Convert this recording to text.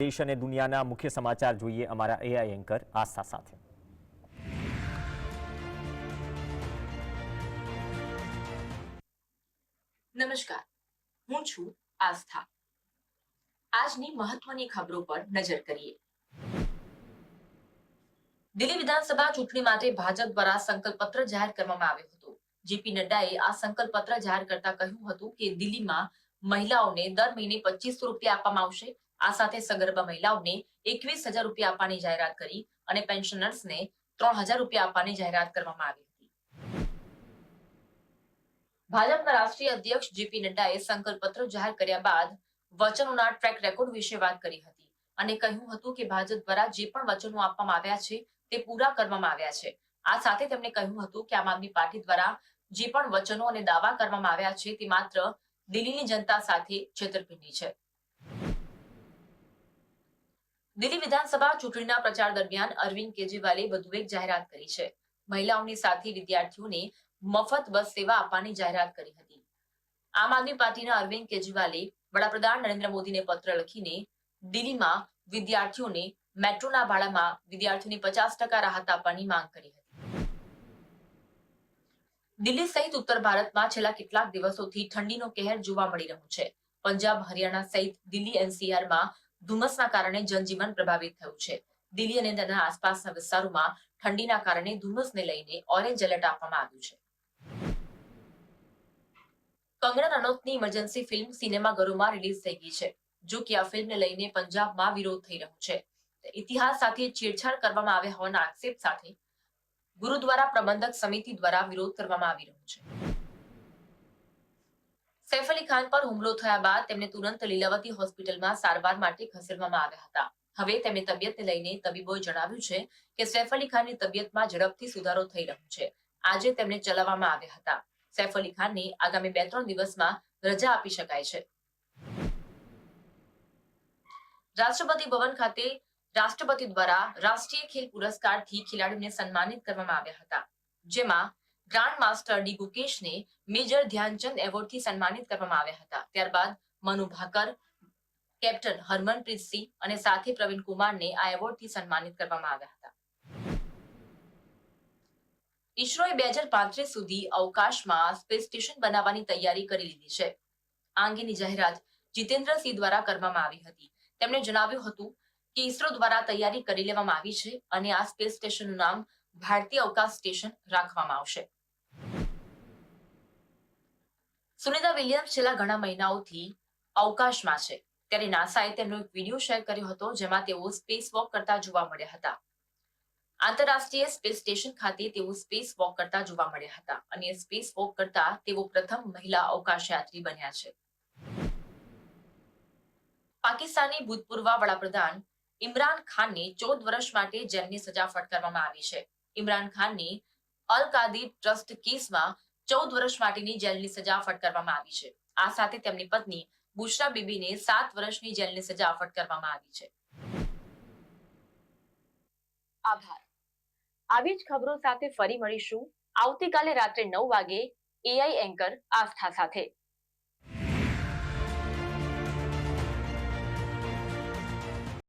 દેશ અને દુનિયાના મુખ્ય સમાચાર જોઈએ અમારા એઆઈ એન્કર આસ્થા સાથે। નમસ્કાર, હું છું આસ્થા। આજની મહત્વની ખબરો પર નજર કરીએ। દિલ્હી વિધાનસભા ચૂંટણી માટે ભાજપ દ્વારા સંકલ્પપત્ર જાહેર કરવામાં આવ્યું હતું। જેપી નડ્ડાએ આ સંકલ્પપત્ર જાહેર કરતા કહ્યું હતું કે દિલ્હીમાં મહિલાઓને દર મહિને 2500 રૂપિયા આપવામાં આવશે। આ સાથે સગર્ભા મહિલાઓને 21,000 રૂપિયા આપવાની જાહેરાત કરી અને પેન્શનર્સને 3,000 રૂપિયા આપવાની જાહેરાત કરવામાં આવી હતી। ભાજપના રાષ્ટ્રીય અધ્યક્ષ જેપી નડ્ડાએ સંકલ્પપત્ર જાહેર કર્યા બાદ વચનોના ટ્રેક રેકોર્ડ વિશે વાત કરી હતી અને કહ્યું હતું કે ભાજપ દ્વારા જે પણ વચનો આપવામાં આવ્યા છે તે પૂરા કરવામાં આવ્યા છે। આ સાથે તેમણે કહ્યું હતું કે આમ આદમી પાર્ટી દ્વારા જે પણ વચનો અને દાવા કરવામાં આવ્યા છે તે માત્ર દિલ્હીની જનતા સાથે છેતરપિંડી છે। દિલ્હી વિધાનસભા ચૂંટણીના પ્રચાર દરમિયાન અરવિંદ કેજરીવાલે વધુ એક જાહેરાત કરી છે। મહિલાઓની સાથે વિદ્યાર્થીઓને મફત બસ સેવા આપવાની જાહેરાત કરી હતી। આમ આદમી પાર્ટીના અરવિંદ કેજરીવાલે વડાપ્રધાન નરેન્દ્ર મોદીને પત્ર લખીને દિલ્હીમાં વિદ્યાર્થીઓને મેટ્રોના ભાડામાં વિદ્યાર્થીઓને 50% રાહત આપવાની માંગ કરી હતી। દિલ્હી સહિત ઉત્તર ભારતમાં છેલ્લા કેટલાક દિવસોથી ઠંડીનો કહેર જોવા મળી રહ્યો છે। પંજાબ, હરિયાણા સહિત દિલ્હી એનસીઆરમાં ધુમ્મસના કારણે જનજીવન પ્રભાવિત થયું છે। દિલ્હી અને તેના આસપાસના વિસ્તારોમાં ઠંડીના કારણે ધુમ્મસને લઈને ઓરેન્જ એલર્ટ આપવામાં આવ્યું છે। કંગના રનૌતની ઇમરજન્સી ફિલ્મ સિનેમાઘરોમાં રિલીઝ થઈ ગઈ છે। જો કે આ ફિલ્મને લઈને પંજાબમાં વિરોધ થઈ રહ્યો છે। ઇતિહાસ સાથે છેડછાડ કરવામાં આવ્યા હોવાના આક્ષેપ સાથે ગુરુદ્વારા પ્રબંધક સમિતિ દ્વારા વિરોધ કરવામાં આવી રહ્યો છે। સૈફ અલી ખાન પર હુમલો થયા બાદ તેમને તુરંત લીલાવતી હોસ્પિટલમાં સારવાર માટે ખસેડવામાં આવ્યા હતા। હવે તેમની તબિયતને લઈને તબીબોએ જણાવ્યું છે કે સૈફ અલી ખાનની તબિયતમાં ઝડપથી સુધારો થઈ રહ્યો છે। આજે તેમને ચલાવવામાં આવ્યા હતા। સૈફ અલી ખાનને આગામી 2-3 દિવસમાં રજા આપી શકાય છે। રાષ્ટ્રપતિ ભવન ખાતે રાષ્ટ્રપતિ દ્વારા રાષ્ટ્રીય ખેલ પુરસ્કારથી ખેલાડીઓને સન્માનિત કરવામાં આવ્યા હતા। જેમાં ગ્રાન્ડ માસ્ટર ડી ગુકેશને મેજર ધ્યાનચંદ એવોર્ડથી સન્માનિત કરવામાં આવ્યા હતા। ત્યારબાદ મનુ ભાકર, કેપ્ટન હરમનપ્રીત સિંહ અને સાથી પ્રવીણ કુમારને આ એવોર્ડથી સન્માનિત કરવામાં આવ્યા હતા। ઈસરોએ 2035 સુધી અવકાશમાં સ્પેસ સ્ટેશન બનાવવાની તૈયારી કરી લીધી છે। આ અંગેની જાહેરાત જીતેન્દ્ર સિંહ દ્વારા કરવામાં આવી હતી। તેમણે જણાવ્યું હતું કે ઈસરો દ્વારા તૈયારી કરી લેવામાં આવી છે અને આ સ્પેસ સ્ટેશનનું નામ ભારતીય અવકાશ સ્ટેશન રાખવામાં આવશે। સુનિતા વિલિયમ્સ છેલ્લા ઘણા મહિનાઓથી અવકાશમાં છે, ત્યારે નાસાએ તેમનો એક વિડીયો શેર કર્યો હતો જેમાં તેઓ સ્પેસ વોક કરતા જોવા મળ્યા હતા। આંતરરાષ્ટ્રીય સ્પેસ સ્ટેશન ખાતે તેઓ સ્પેસ વોક કરતા જોવા મળ્યા હતા અને સ્પેસ વોક કરતા તેઓ પ્રથમ મહિલા અવકાશયાત્રી બન્યા છે। પાકિસ્તાની ભૂતપૂર્વ વડાપ્રધાન ઇમરાન ખાનને 14 વર્ષ માટે જેલની સજા ફટકારવામાં આવી છે। ઇમરાન ખાનને અલ કાદિર ટ્રસ્ટ કેસમાં 14 વર્ષ માટેની જેલની સજા ફટકારવામાં આવી છે। આ સાથે તેમની પત્ની બુશરા બીબીને 7 વર્ષની જેલની સજા ફટકારવામાં આવી છે। આભાર। આવી જ ખબરો સાથે ફરી મળીશું આવતીકાલે રાત્રે 9 વાગે એઆઈ એન્કર આસ્થા સાથે।